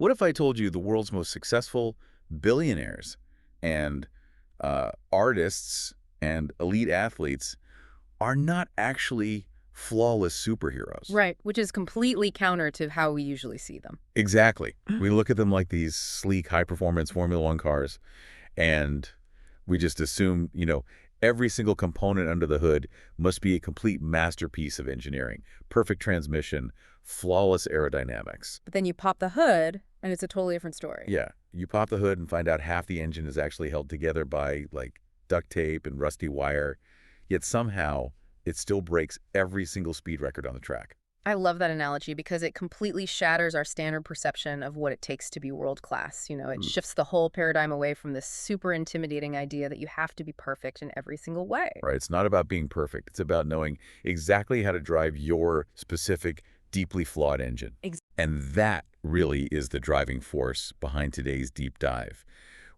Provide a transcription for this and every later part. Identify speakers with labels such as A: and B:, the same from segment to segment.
A: What if I told you the world's most successful billionaires and artists and elite athletes are not actually flawless superheroes?
B: Right, which is completely counter to how we usually see them.
A: Exactly. We look at them like these sleek, high-performance Formula One cars, and we just assume, every single component under the hood must be a complete masterpiece of engineering. Perfect transmission, flawless aerodynamics.
B: But then you pop the hood, and it's a totally different story.
A: Yeah, you pop the hood and find out half the engine is actually held together by, like, duct tape and rusty wire, yet somehow it still breaks every single speed record on the track.
B: I love that analogy because it completely shatters our standard perception of what it takes to be world class. It shifts the whole paradigm away from this super intimidating idea that you have to be perfect in every single way.
A: Right, it's not about being perfect. It's about knowing exactly how to drive your specific, deeply flawed engine. And that really is the driving force behind today's deep dive.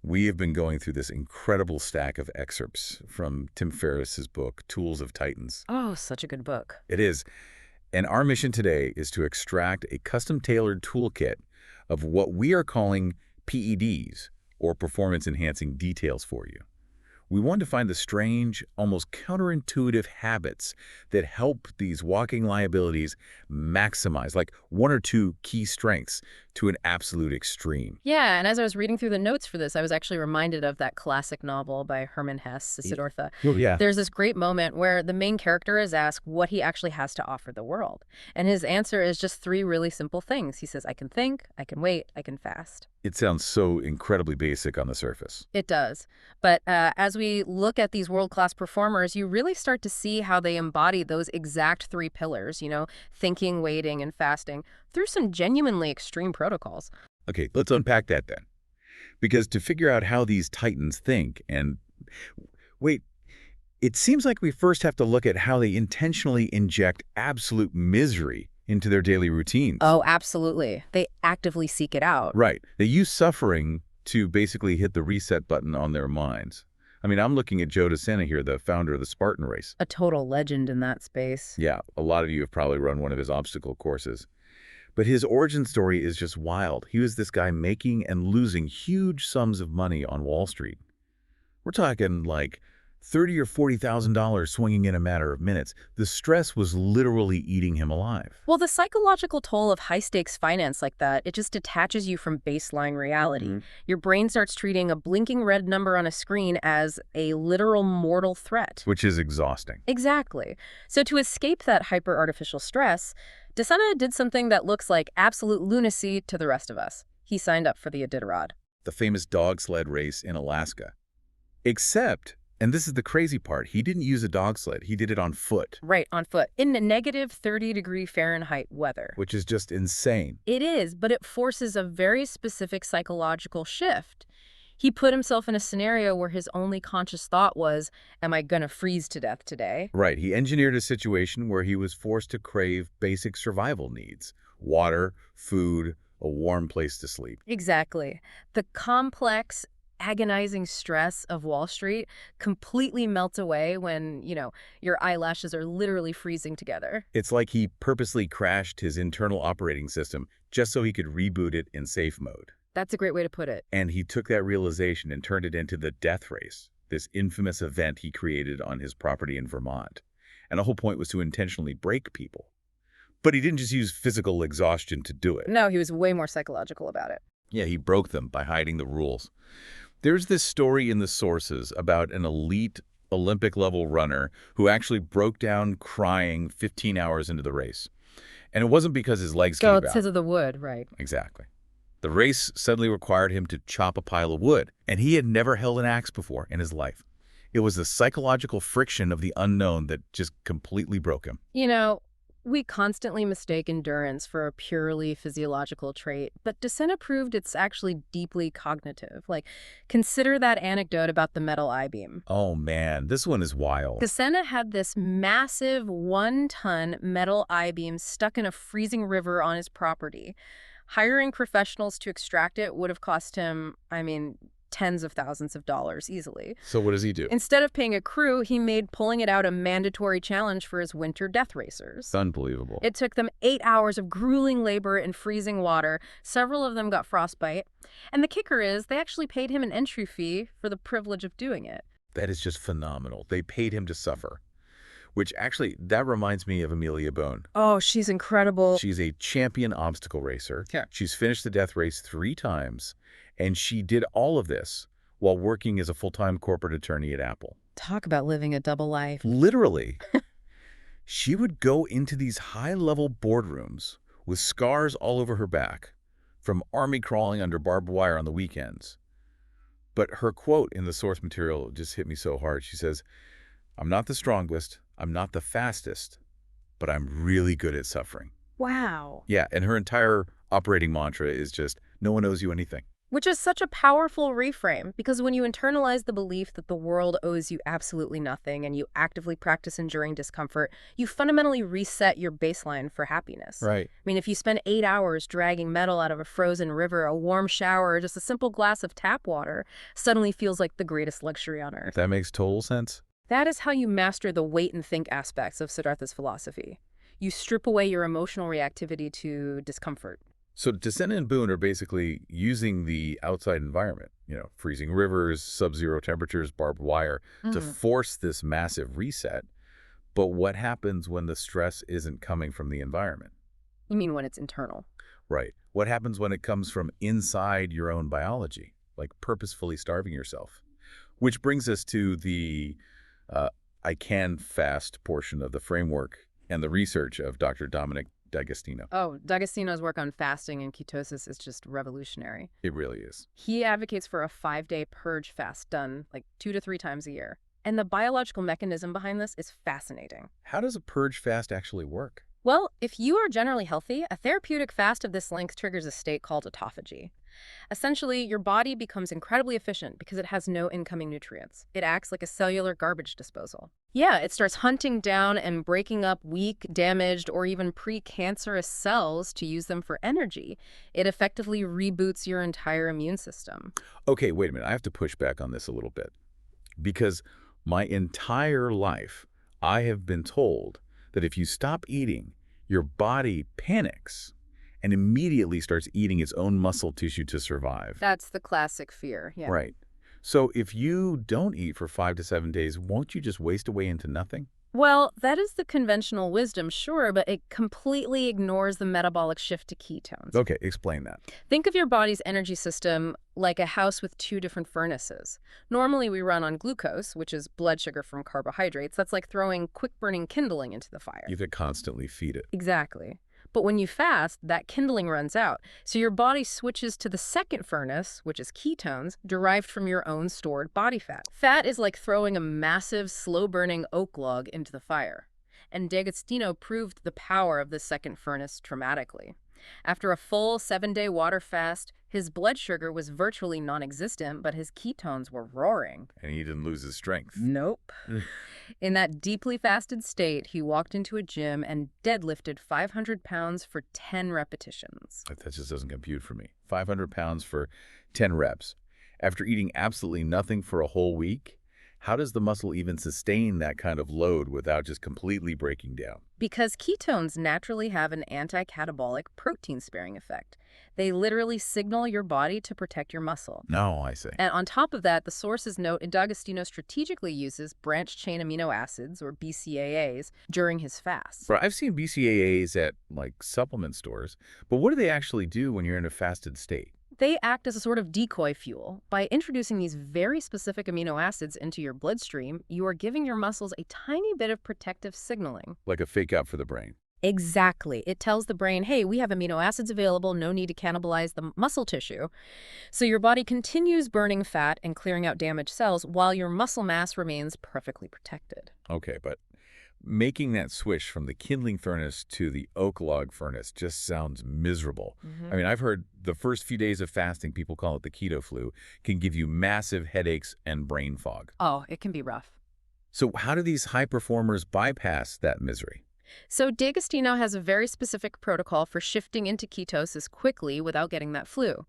A: We have been going through this incredible stack of excerpts from Tim Ferriss's book, Tools of Titans.
B: Oh, such a good book.
A: It is. And our mission today is to extract a custom-tailored toolkit of what we are calling PEDs, or performance-enhancing details for you. We want to find the strange, almost counterintuitive habits that help these walking liabilities maximize, like one or two key strengths, to an absolute extreme.
B: Yeah, and as I was reading through the notes for this, I was actually reminded of that classic novel by Hermann Hesse, Siddhartha.
A: Oh, yeah.
B: There's this great moment where the main character is asked what he actually has to offer the world. And his answer is just three really simple things. He says, I can think, I can wait, I can fast.
A: It sounds so incredibly basic on the surface.
B: It does. But as we look at these world-class performers, you really start to see how they embody those exact three pillars, thinking, waiting, and fasting, through some genuinely extreme protocols.
A: Okay, let's unpack that then. Because to figure out how these titans think and... Wait, it seems like we first have to look at how they intentionally inject absolute misery into their daily routines.
B: Oh, absolutely. They actively seek it out.
A: Right. They use suffering to basically hit the reset button on their minds. I mean, I'm looking at Joe DeSena here, the founder of the Spartan race.
B: A total legend in that space.
A: Yeah, a lot of you have probably run one of his obstacle courses. But his origin story is just wild. He was this guy making and losing huge sums of money on Wall Street. We're talking like $30,000 or $40,000 swinging in a matter of minutes. The stress was literally eating him alive.
B: Well, the psychological toll of high-stakes finance like that, it just detaches you from baseline reality. Your brain starts treating a blinking red number on a screen as a literal mortal threat.
A: Which is exhausting.
B: Exactly. So to escape that hyper-artificial stress, DeSena did something that looks like absolute lunacy to the rest of us. He signed up for the Iditarod.
A: The famous dog sled race in Alaska. Except... And this is the crazy part. He didn't use a dog sled. He did it on foot.
B: Right, on foot. In the negative 30-degree Fahrenheit weather.
A: Which is just insane.
B: It is, but it forces a very specific psychological shift. He put himself in a scenario where his only conscious thought was, am I gonna freeze to death today?
A: Right. He engineered a situation where he was forced to crave basic survival needs. Water, food, a warm place to sleep.
B: Exactly. The complex, agonizing stress of Wall Street completely melts away when, your eyelashes are literally freezing together.
A: It's like he purposely crashed his internal operating system just so he could reboot it in safe mode.
B: That's a great way to put it.
A: And he took that realization and turned it into the death race, this infamous event he created on his property in Vermont. And the whole point was to intentionally break people. But he didn't just use physical exhaustion to do it.
B: No, he was way more psychological about it.
A: Yeah, he broke them by hiding the rules. There's this story in the sources about an elite Olympic-level runner who actually broke down crying 15 hours into the race. And it wasn't because his legs gave out.
B: It's because of the wood, right.
A: Exactly. The race suddenly required him to chop a pile of wood, and he had never held an axe before in his life. It was the psychological friction of the unknown that just completely broke him.
B: We constantly mistake endurance for a purely physiological trait, but DeSena proved it's actually deeply cognitive. Consider that anecdote about the metal I-beam.
A: Oh man, this one is wild.
B: DeSena had this massive 1-ton metal I-beam stuck in a freezing river on his property. Hiring professionals to extract it would have cost him, tens of thousands of dollars easily.
A: So what does he do?
B: Instead of paying a crew, he made pulling it out a mandatory challenge for his winter death racers.
A: It's unbelievable.
B: It took them 8 hours of grueling labor in freezing water. Several of them got frostbite. And the kicker is, they actually paid him an entry fee for the privilege of doing it.
A: That is just phenomenal. They paid him to suffer. Which actually, that reminds me of Amelia Bone.
B: Oh, she's incredible.
A: She's a champion obstacle racer.
B: Yeah.
A: She's finished the death race 3 times, and she did all of this while working as a full-time corporate attorney at Apple.
B: Talk about living a double life.
A: Literally. She would go into these high-level boardrooms with scars all over her back from army crawling under barbed wire on the weekends. But her quote in the source material just hit me so hard. She says, "I'm not the strongest, I'm not the fastest, but I'm really good at suffering."
B: Wow.
A: Yeah, and her entire operating mantra is just, no one owes you anything.
B: Which is such a powerful reframe, because when you internalize the belief that the world owes you absolutely nothing and you actively practice enduring discomfort, you fundamentally reset your baseline for happiness.
A: Right.
B: I mean, if you spend 8 hours dragging metal out of a frozen river, a warm shower, or just a simple glass of tap water suddenly feels like the greatest luxury on earth.
A: That makes total sense.
B: That is how you master the wait and think aspects of Siddhartha's philosophy. You strip away your emotional reactivity to discomfort.
A: So Descendant and Boone are basically using the outside environment, freezing rivers, sub-zero temperatures, barbed wire, to force this massive reset. But what happens when the stress isn't coming from the environment?
B: You mean when it's internal?
A: Right. What happens when it comes from inside your own biology, like purposefully starving yourself? Which brings us to the I can fast portion of the framework and the research of Dr. Dominic D'Agostino.
B: Oh, D'Agostino's work on fasting and ketosis is just revolutionary.
A: It really is.
B: He advocates for a 5-day purge fast done like 2 to 3 times a year. And the biological mechanism behind this is fascinating.
A: How does a purge fast actually work?
B: Well, if you are generally healthy, a therapeutic fast of this length triggers a state called autophagy. Essentially, your body becomes incredibly efficient because it has no incoming nutrients. It acts like a cellular garbage disposal. Yeah, it starts hunting down and breaking up weak, damaged, or even precancerous cells to use them for energy. It effectively reboots your entire immune system.
A: Okay, wait a minute. I have to push back on this a little bit. Because my entire life, I have been told that if you stop eating, your body panics and immediately starts eating its own muscle tissue to survive.
B: That's the classic fear, yeah.
A: Right. So if you don't eat for 5 to 7 days, won't you just waste away into nothing?
B: Well, that is the conventional wisdom, sure, but it completely ignores the metabolic shift to ketones.
A: Okay, explain that.
B: Think of your body's energy system like a house with 2 different furnaces. Normally, we run on glucose, which is blood sugar from carbohydrates. That's like throwing quick-burning kindling into the fire.
A: You have to constantly feed it.
B: Exactly. But when you fast, that kindling runs out. So your body switches to the second furnace, which is ketones, derived from your own stored body fat. Fat is like throwing a massive, slow-burning oak log into the fire. And D'Agostino proved the power of the second furnace dramatically. After a full 7-day water fast, his blood sugar was virtually non-existent, but his ketones were roaring.
A: And he didn't lose his strength.
B: Nope. In that deeply fasted state, he walked into a gym and deadlifted 500 pounds for 10 repetitions.
A: That just doesn't compute for me. 500 pounds for 10 reps. After eating absolutely nothing for a whole week, how does the muscle even sustain that kind of load without just completely breaking down?
B: Because ketones naturally have an anti-catabolic protein-sparing effect. They literally signal your body to protect your muscle.
A: No, I see.
B: And on top of that, the sources note D'Agostino strategically uses branched-chain amino acids, or BCAAs, during his fasts.
A: Bro, I've seen BCAAs at, supplement stores, but what do they actually do when you're in a fasted state?
B: They act as a sort of decoy fuel. By introducing these very specific amino acids into your bloodstream, you are giving your muscles a tiny bit of protective signaling.
A: Like a fake out for the brain.
B: Exactly. It tells the brain, hey, we have amino acids available, no need to cannibalize the muscle tissue. So your body continues burning fat and clearing out damaged cells while your muscle mass remains perfectly protected.
A: Okay, but making that switch from the kindling furnace to the oak log furnace just sounds miserable. I mean, I've heard the first few days of fasting, people call it the keto flu, can give you massive headaches and brain fog.
B: Oh, it can be rough.
A: So how do these high performers bypass that misery?
B: So D'Agostino has a very specific protocol for shifting into ketosis quickly without getting that flu.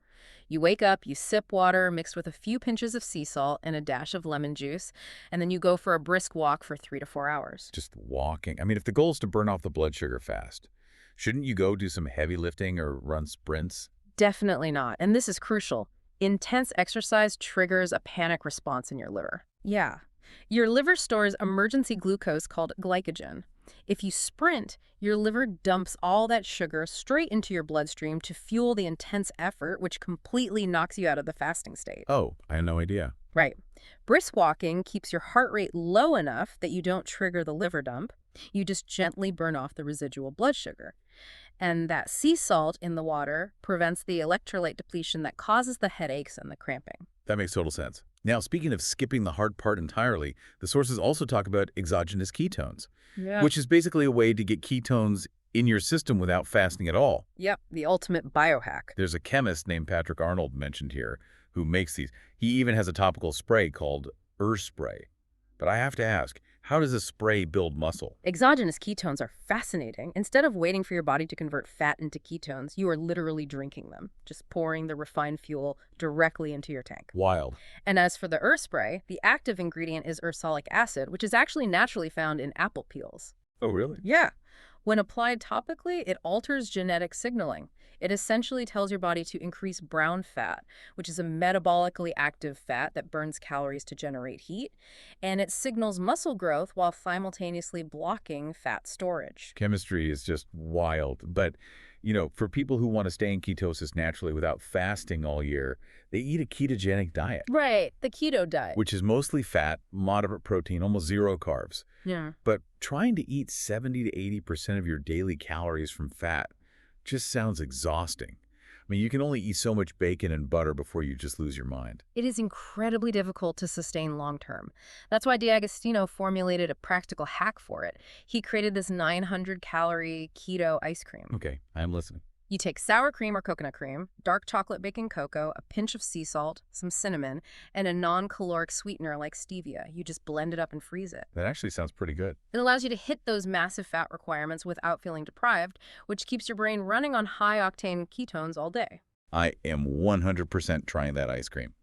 B: You wake up, you sip water mixed with a few pinches of sea salt and a dash of lemon juice, and then you go for a brisk walk for 3 to 4 hours.
A: Just walking. I mean, if the goal is to burn off the blood sugar fast, shouldn't you go do some heavy lifting or run sprints?
B: Definitely not. And this is crucial. Intense exercise triggers a panic response in your liver. Yeah. Your liver stores emergency glucose called glycogen. If you sprint, your liver dumps all that sugar straight into your bloodstream to fuel the intense effort, which completely knocks you out of the fasting state.
A: Oh, I had no idea.
B: Right. Brisk walking keeps your heart rate low enough that you don't trigger the liver dump. You just gently burn off the residual blood sugar. And that sea salt in the water prevents the electrolyte depletion that causes the headaches and the cramping.
A: That makes total sense. Now, speaking of skipping the hard part entirely, the sources also talk about exogenous ketones,
B: Yeah.
A: which is basically a way to get ketones in your system without fasting at all.
B: Yep, the ultimate biohack.
A: There's a chemist named Patrick Arnold mentioned here who makes these. He even has a topical spray called spray. But I have to ask, how does a spray build muscle?
B: Exogenous ketones are fascinating. Instead of waiting for your body to convert fat into ketones, you are literally drinking them, just pouring the refined fuel directly into your tank.
A: Wild.
B: And as for the spray, the active ingredient is ursolic acid, which is actually naturally found in apple peels.
A: Oh, really?
B: Yeah. When applied topically, it alters genetic signaling. It essentially tells your body to increase brown fat, which is a metabolically active fat that burns calories to generate heat, and it signals muscle growth while simultaneously blocking fat storage.
A: Chemistry is just wild. But, for people who want to stay in ketosis naturally without fasting all year, they eat a ketogenic diet,
B: Right, the keto diet.
A: which is mostly fat, moderate protein, almost zero carbs.
B: Yeah.
A: But trying to eat 70 to 80% of your daily calories from fat just sounds exhausting. I mean, you can only eat so much bacon and butter before you just lose your mind.
B: It is incredibly difficult to sustain long term. That's why D'Agostino formulated a practical hack for it. He created this 900-calorie keto ice cream.
A: Okay, I am listening.
B: You take sour cream or coconut cream, dark chocolate baking cocoa, a pinch of sea salt, some cinnamon, and a non-caloric sweetener like stevia. You just blend it up and freeze it.
A: That actually sounds pretty good.
B: It allows you to hit those massive fat requirements without feeling deprived, which keeps your brain running on high-octane ketones all day.
A: I am 100% trying that ice cream.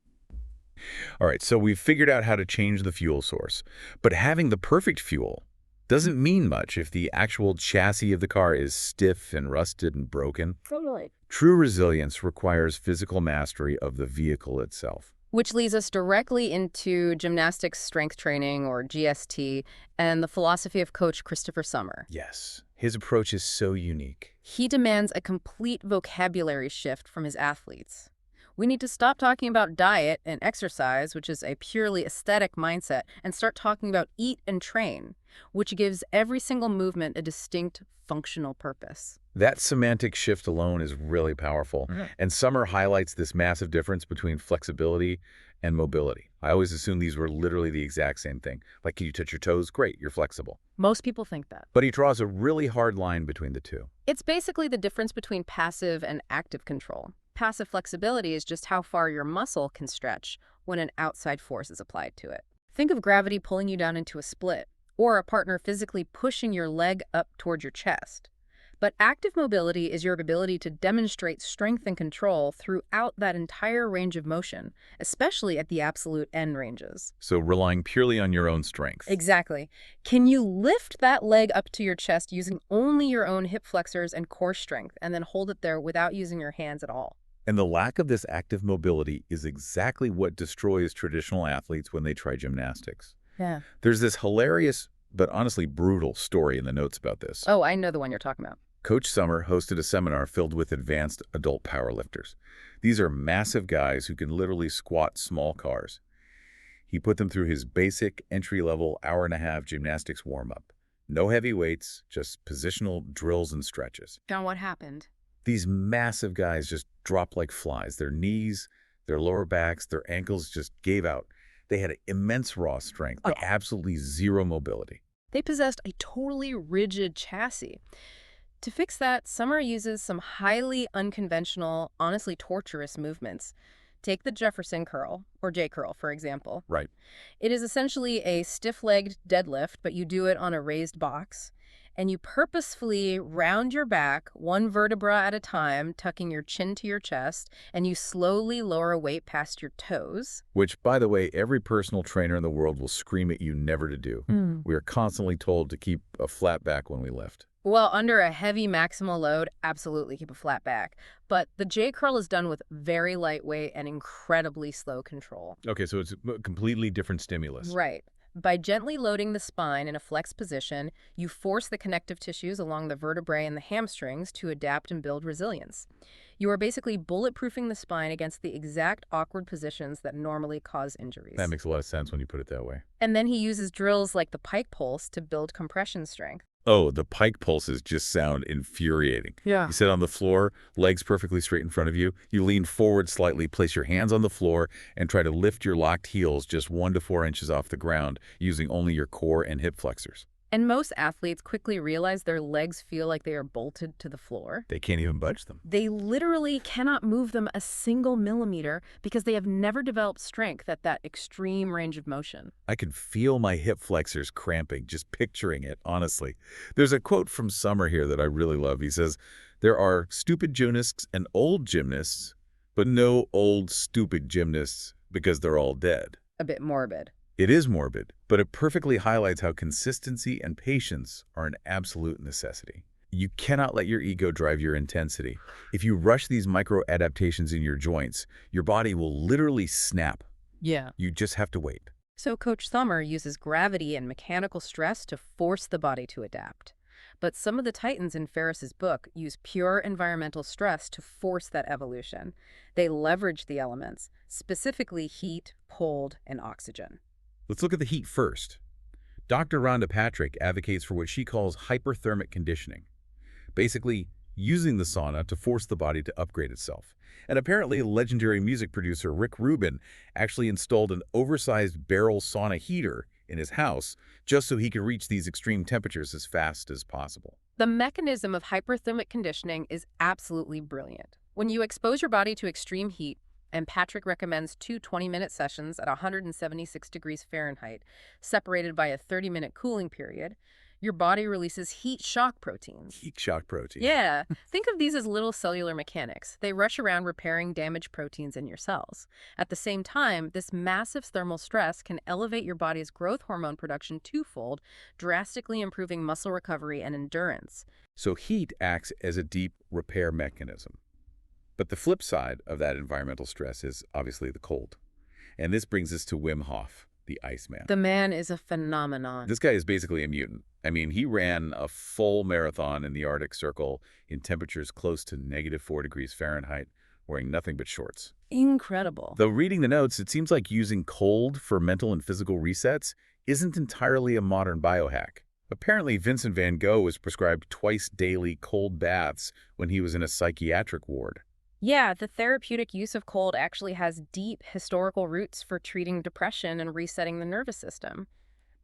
A: All right, so we've figured out how to change the fuel source. But having the perfect fuel doesn't mean much if the actual chassis of the car is stiff and rusted and broken.
B: Totally.
A: True resilience requires physical mastery of the vehicle itself.
B: Which leads us directly into gymnastics strength training, or GST, and the philosophy of Coach Christopher Sommer.
A: Yes, his approach is so unique.
B: He demands a complete vocabulary shift from his athletes. We need to stop talking about diet and exercise, which is a purely aesthetic mindset, and start talking about eat and train, which gives every single movement a distinct functional purpose.
A: That semantic shift alone is really powerful, and Sommer highlights this massive difference between flexibility and mobility. I always assumed these were literally the exact same thing. Like, can you touch your toes? Great, you're flexible.
B: Most people think that.
A: But he draws a really hard line between the two.
B: It's basically the difference between passive and active control. Passive flexibility is just how far your muscle can stretch when an outside force is applied to it. Think of gravity pulling you down into a split, or a partner physically pushing your leg up toward your chest. But active mobility is your ability to demonstrate strength and control throughout that entire range of motion, especially at the absolute end ranges.
A: So relying purely on your own strength.
B: Exactly. Can you lift that leg up to your chest using only your own hip flexors and core strength, and then hold it there without using your hands at all?
A: And the lack of this active mobility is exactly what destroys traditional athletes when they try gymnastics.
B: Yeah.
A: There's this hilarious, but honestly brutal story in the notes about this.
B: Oh, I know the one you're talking about.
A: Coach Sommer hosted a seminar filled with advanced adult powerlifters. These are massive guys who can literally squat small cars. He put them through his basic entry-level hour-and-a-half gymnastics warm-up. No heavy weights, just positional drills and stretches.
B: Now what happened?
A: These massive guys just dropped like flies. Their knees, their lower backs, their ankles just gave out. They had immense raw strength, but absolutely zero mobility.
B: They possessed a totally rigid chassis. To fix that, Sommer uses some highly unconventional, honestly torturous movements. Take the Jefferson curl, or J curl, for example.
A: Right.
B: It is essentially a stiff-legged deadlift, but you do it on a raised box. And you purposefully round your back, one vertebra at a time, tucking your chin to your chest, and you slowly lower weight past your toes.
A: Which, by the way, every personal trainer in the world will scream at you never to do. We are constantly told to keep a flat back when we lift.
B: Well, under a heavy maximal load, absolutely keep a flat back. But the J-curl is done with very lightweight and incredibly slow control.
A: Okay, so it's a completely different stimulus.
B: Right. By gently loading the spine in a flex position, you force the connective tissues along the vertebrae and the hamstrings to adapt and build resilience. You are basically bulletproofing the spine against the exact awkward positions that normally cause injuries.
A: That makes a lot of sense when you put it that way.
B: And then he uses drills like the pike pulse to build compression strength.
A: Oh, the pike pulses just sound infuriating.
B: Yeah.
A: You sit on the floor, legs perfectly straight in front of you. You lean forward slightly, place your hands on the floor, and try to lift your locked heels just 1 to 4 inches off the ground using only your core and hip flexors.
B: And most athletes quickly realize their legs feel like they are bolted to the floor.
A: They can't even budge them.
B: They literally cannot move them a single millimeter because they have never developed strength at that extreme range of motion.
A: I can feel my hip flexors cramping just picturing it, honestly. There's a quote from Summer here that I really love. He says, "There are stupid gymnasts and old gymnasts, but no old, stupid gymnasts because they're all dead."
B: A bit morbid.
A: It is morbid, but it perfectly highlights how consistency and patience are an absolute necessity. You cannot let your ego drive your intensity. If you rush these micro-adaptations in your joints, your body will literally snap.
B: Yeah.
A: You just have to wait.
B: So Coach Summer uses gravity and mechanical stress to force the body to adapt. But some of the titans in Ferriss's book use pure environmental stress to force that evolution. They leverage the elements, specifically heat, cold, and oxygen.
A: Let's look at the heat first. Dr. Rhonda Patrick advocates for what she calls hyperthermic conditioning, basically using the sauna to force the body to upgrade itself. And apparently, legendary music producer Rick Rubin actually installed an oversized barrel sauna heater in his house just so he could reach these extreme temperatures as fast as possible.
B: The mechanism of hyperthermic conditioning is absolutely brilliant. When you expose your body to extreme heat, and Patrick recommends 2 20-minute sessions at 176 degrees Fahrenheit, separated by a 30-minute cooling period, your body releases heat shock proteins.
A: Heat shock protein.
B: Yeah, think of these as little cellular mechanics. They rush around repairing damaged proteins in your cells. At the same time, this massive thermal stress can elevate your body's growth hormone production twofold, drastically improving muscle recovery and endurance.
A: So heat acts as a deep repair mechanism. But the flip side of that environmental stress is obviously the cold. And this brings us to Wim Hof, the Iceman.
B: The man is a phenomenon.
A: This guy is basically a mutant. I mean, he ran a full marathon in the Arctic Circle in temperatures close to -4 degrees Fahrenheit, wearing nothing but shorts.
B: Incredible.
A: Though reading the notes, it seems like using cold for mental and physical resets isn't entirely a modern biohack. Apparently, Vincent van Gogh was prescribed twice daily cold baths when he was in a psychiatric ward.
B: Yeah, the therapeutic use of cold actually has deep historical roots for treating depression and resetting the nervous system.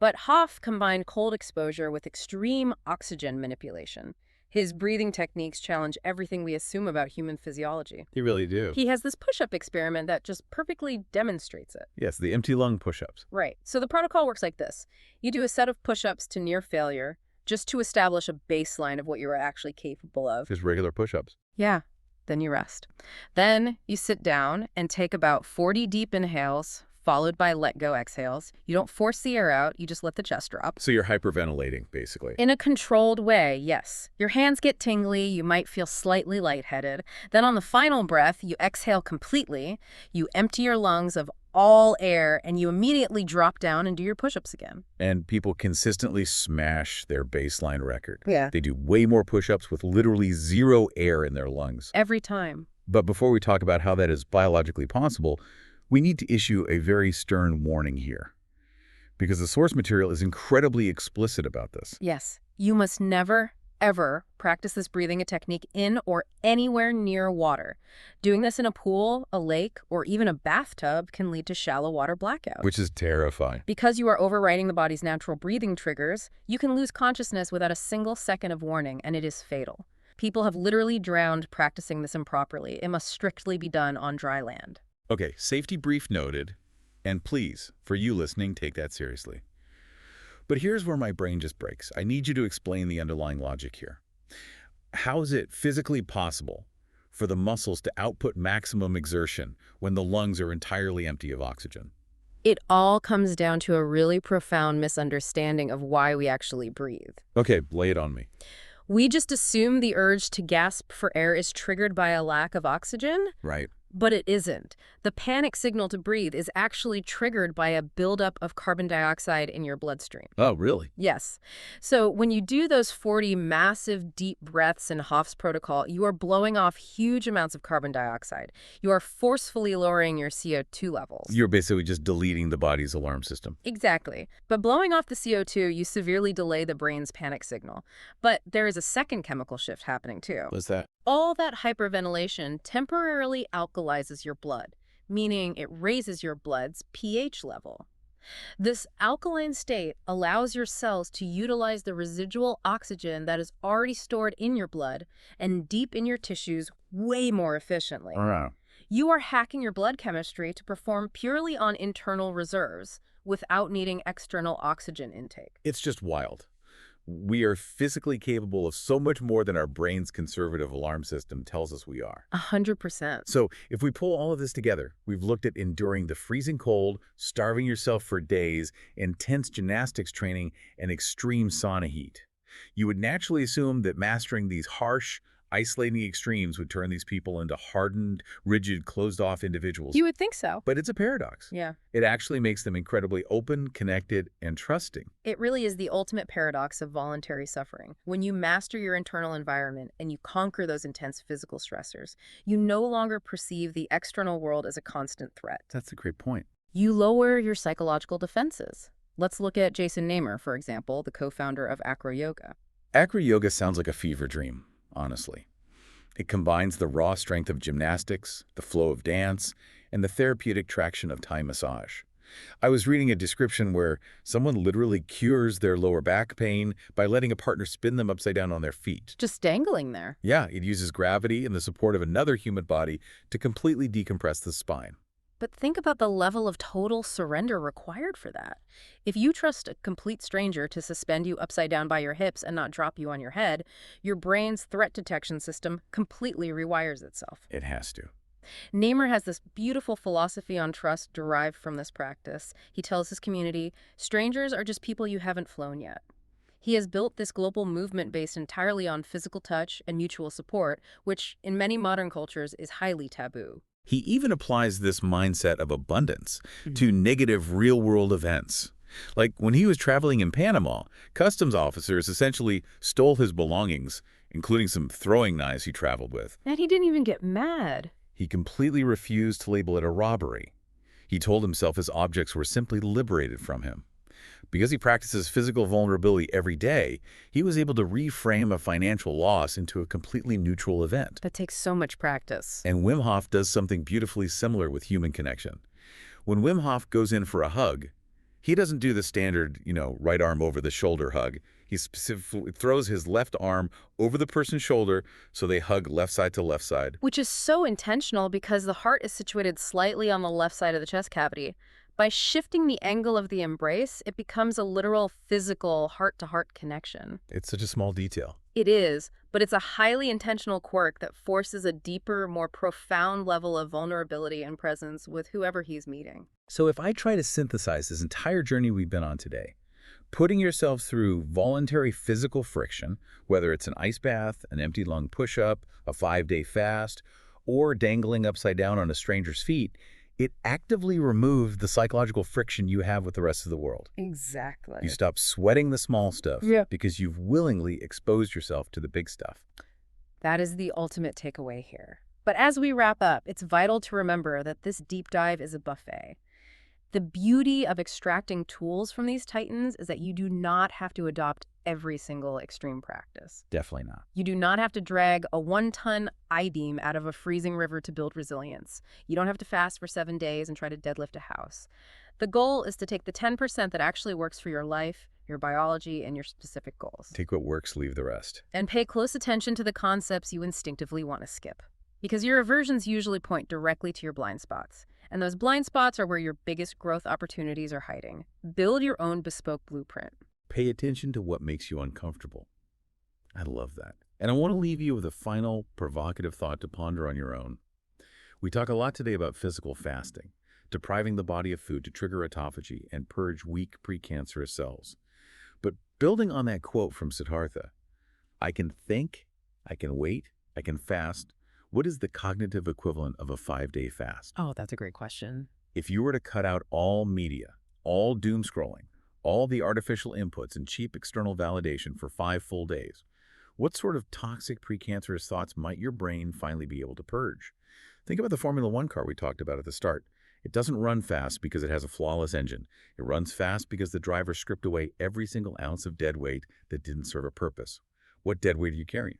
B: But Hoff combined cold exposure with extreme oxygen manipulation. His breathing techniques challenge everything we assume about human physiology.
A: They really do.
B: He has this push-up experiment that just perfectly demonstrates it.
A: Yes, the empty lung push-ups.
B: Right. So the protocol works like this. You do a set of push-ups to near failure just to establish a baseline of what you are actually capable of.
A: Just regular push-ups.
B: Yeah. Then you rest. Then you sit down and take about 40 deep inhales, followed by let-go exhales. You don't force the air out, you just let the chest drop.
A: So you're hyperventilating, basically.
B: In a controlled way, yes. Your hands get tingly, you might feel slightly lightheaded. Then on the final breath, you exhale completely, you empty your lungs of all air, and you immediately drop down and do your push-ups again.
A: And people consistently smash their baseline record.
B: Yeah.
A: They do way more push-ups with literally zero air in their lungs.
B: Every time.
A: But before we talk about how that is biologically possible, we need to issue a very stern warning here, because the source material is incredibly explicit about this.
B: Yes. You must never, ever practice this breathing technique in or anywhere near water. Doing this in a pool, a lake, or even a bathtub can lead to shallow water blackout.
A: Which is terrifying.
B: Because you are overriding the body's natural breathing triggers, you can lose consciousness without a single second of warning, and it is fatal. People have literally drowned practicing this improperly. It must strictly be done on dry land.
A: Okay, safety brief noted, and please, for you listening, take that seriously. But here's where my brain just breaks. I need you to explain the underlying logic here. How is it physically possible for the muscles to output maximum exertion when the lungs are entirely empty of oxygen?
B: It all comes down to a really profound misunderstanding of why we actually breathe.
A: Okay, lay it on me.
B: We just assume the urge to gasp for air is triggered by a lack of oxygen,
A: Right.
B: but it isn't. The panic signal to breathe is actually triggered by a buildup of carbon dioxide in your bloodstream.
A: Oh, really?
B: Yes. So when you do those 40 massive deep breaths in Hoff's protocol, you are blowing off huge amounts of carbon dioxide. You are forcefully lowering your CO2 levels.
A: You're basically just deleting the body's alarm system.
B: Exactly. But blowing off the CO2, you severely delay the brain's panic signal. But there is a second chemical shift happening too.
A: What's that?
B: All that hyperventilation temporarily alkalizes your blood, meaning it raises your blood's pH level. This alkaline state allows your cells to utilize the residual oxygen that is already stored in your blood and deep in your tissues way more efficiently.
A: Wow.
B: You are hacking your blood chemistry to perform purely on internal reserves without needing external oxygen intake.
A: It's just wild. We are physically capable of so much more than our brain's conservative alarm system tells us we are.
B: 100%.
A: So if we pull all of this together, we've looked at enduring the freezing cold, starving yourself for days, intense gymnastics training, and extreme sauna heat. You would naturally assume that mastering these harsh, isolating extremes would turn these people into hardened, rigid, closed-off individuals.
B: You would think so.
A: But it's a paradox.
B: Yeah.
A: It actually makes them incredibly open, connected, and trusting.
B: It really is the ultimate paradox of voluntary suffering. When you master your internal environment and you conquer those intense physical stressors, you no longer perceive the external world as a constant threat.
A: That's a great point.
B: You lower your psychological defenses. Let's look at Jason Namer, for example, the co-founder of Acro Yoga.
A: Acro Yoga sounds like a fever dream, honestly. It combines the raw strength of gymnastics, the flow of dance, and the therapeutic traction of Thai massage. I was reading a description where someone literally cures their lower back pain by letting a partner spin them upside down on their feet.
B: Just dangling there.
A: Yeah, it uses gravity and the support of another human body to completely decompress the spine.
B: But think about the level of total surrender required for that. If you trust a complete stranger to suspend you upside down by your hips and not drop you on your head, your brain's threat detection system completely rewires itself.
A: It has to.
B: Namer has this beautiful philosophy on trust derived from this practice. He tells his community, strangers are just people you haven't flown yet. He has built this global movement based entirely on physical touch and mutual support, which in many modern cultures is highly taboo.
A: He even applies this mindset of abundance to negative real-world events. Like when he was traveling in Panama, customs officers essentially stole his belongings, including some throwing knives he traveled with.
B: And he didn't even get mad.
A: He completely refused to label it a robbery. He told himself his objects were simply liberated from him. Because he practices physical vulnerability every day, he was able to reframe a financial loss into a completely neutral event.
B: That takes so much practice.
A: And Wim Hof does something beautifully similar with human connection. When Wim Hof goes in for a hug, he doesn't do the standard, right arm over the shoulder hug. He specifically throws his left arm over the person's shoulder so they hug left side to left side.
B: Which is so intentional because the heart is situated slightly on the left side of the chest cavity. By shifting the angle of the embrace, it becomes a literal physical heart-to-heart connection.
A: It's such a small detail.
B: It is, but it's a highly intentional quirk that forces a deeper, more profound level of vulnerability and presence with whoever he's meeting.
A: So if I try to synthesize this entire journey we've been on today, putting yourself through voluntary physical friction, whether it's an ice bath, an empty lung push-up, a 5-day fast, or dangling upside down on a stranger's feet, it actively removed the psychological friction you have with the rest of the world.
B: Exactly.
A: You stop sweating the small stuff because you've willingly exposed yourself to the big stuff.
B: That is the ultimate takeaway here. But as we wrap up, it's vital to remember that this deep dive is a buffet. The beauty of extracting tools from these titans is that you do not have to adopt every single extreme practice.
A: Definitely not.
B: You do not have to drag a 1-ton I-beam out of a freezing river to build resilience. You don't have to fast for 7 days and try to deadlift a house. The goal is to take the 10% that actually works for your life, your biology, and your specific goals.
A: Take what works, leave the rest.
B: And pay close attention to the concepts you instinctively want to skip. Because your aversions usually point directly to your blind spots. And those blind spots are where your biggest growth opportunities are hiding. Build your own bespoke blueprint.
A: Pay attention to what makes you uncomfortable. I love that. And I want to leave you with a final provocative thought to ponder on your own. We talk a lot today about physical fasting, depriving the body of food to trigger autophagy and purge weak precancerous cells. But building on that quote from Siddhartha, I can think, I can wait, I can fast. What is the cognitive equivalent of a 5-day fast?
B: Oh, that's a great question.
A: If you were to cut out all media, all doom scrolling, all the artificial inputs and cheap external validation for 5 full days, what sort of toxic precancerous thoughts might your brain finally be able to purge? Think about the Formula One car we talked about at the start. It doesn't run fast because it has a flawless engine. It runs fast because the driver stripped away every single ounce of dead weight that didn't serve a purpose. What dead weight are you carrying?